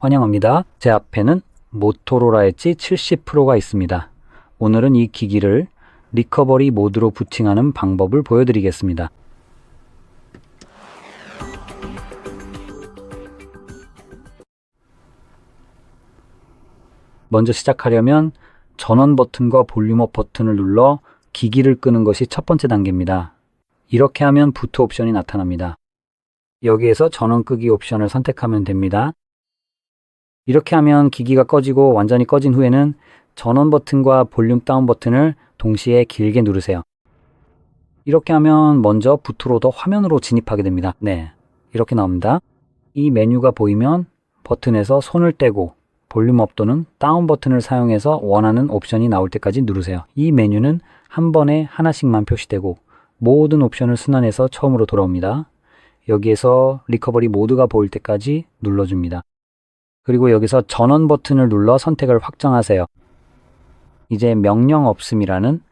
환영합니다. 제 앞에는 모토로라 엣지 70%가 있습니다. 오늘은 이 기기를 리커버리 모드로 부팅하는 방법을 보여드리겠습니다. 먼저 시작하려면 전원 버튼과 볼륨업 버튼을 눌러 기기를 끄는 것이 첫 번째 단계입니다. 이렇게 하면 부트 옵션이 나타납니다. 여기에서 전원 끄기 옵션을 선택하면 됩니다. 이렇게 하면 기기가 꺼지고 완전히 꺼진 후에는 전원 버튼과 볼륨 다운 버튼을 동시에 길게 누르세요. 이렇게 하면 먼저 부트로더 화면으로 진입하게 됩니다. 네, 이렇게 나옵니다. 이 메뉴가 보이면 버튼에서 손을 떼고 볼륨업 또는 다운 버튼을 사용해서 원하는 옵션이 나올 때까지 누르세요. 이 메뉴는 한 번에 하나씩만 표시되고 모든 옵션을 순환해서 처음으로 돌아옵니다. 여기에서 리커버리 모드가 보일 때까지 눌러줍니다. 그리고 여기서 전원 버튼을 눌러 선택을 확정하세요. 이제 명령 없음이라는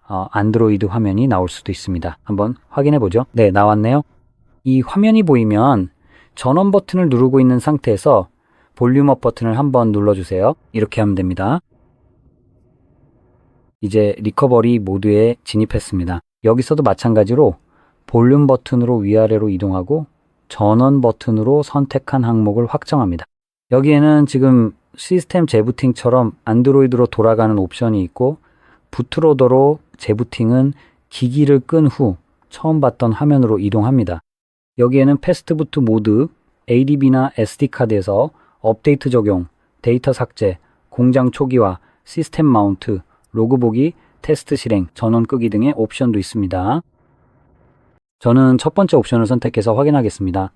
안드로이드 화면이 나올 수도 있습니다. 한번 확인해 보죠. 네, 나왔네요. 이 화면이 보이면 전원 버튼을 누르고 있는 상태에서 볼륨업 버튼을 한번 눌러주세요. 이렇게 하면 됩니다. 이제 리커버리 모드에 진입했습니다. 여기서도 마찬가지로 볼륨 버튼으로 위아래로 이동하고 전원 버튼으로 선택한 항목을 확정합니다. 여기에는 지금 시스템 재부팅처럼 안드로이드로 돌아가는 옵션이 있고 부트로더로 재부팅은 기기를 끈 후 처음 봤던 화면으로 이동합니다. 여기에는 패스트부트 모드, ADB나 SD카드에서 업데이트 적용, 데이터 삭제, 공장 초기화, 시스템 마운트, 로그 보기, 테스트 실행, 전원 끄기 등의 옵션도 있습니다. 저는 첫 번째 옵션을 선택해서 확인하겠습니다.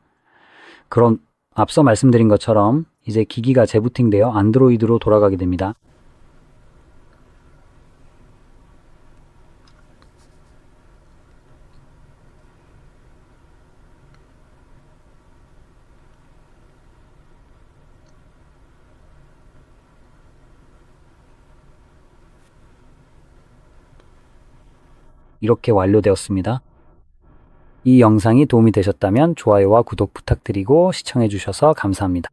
그럼 앞서 말씀드린 것처럼 이제 기기가 재부팅되어 안드로이드로 돌아가게 됩니다. 이렇게 완료되었습니다. 이 영상이 도움이 되셨다면 좋아요와 구독 부탁드리고 시청해 주셔서 감사합니다.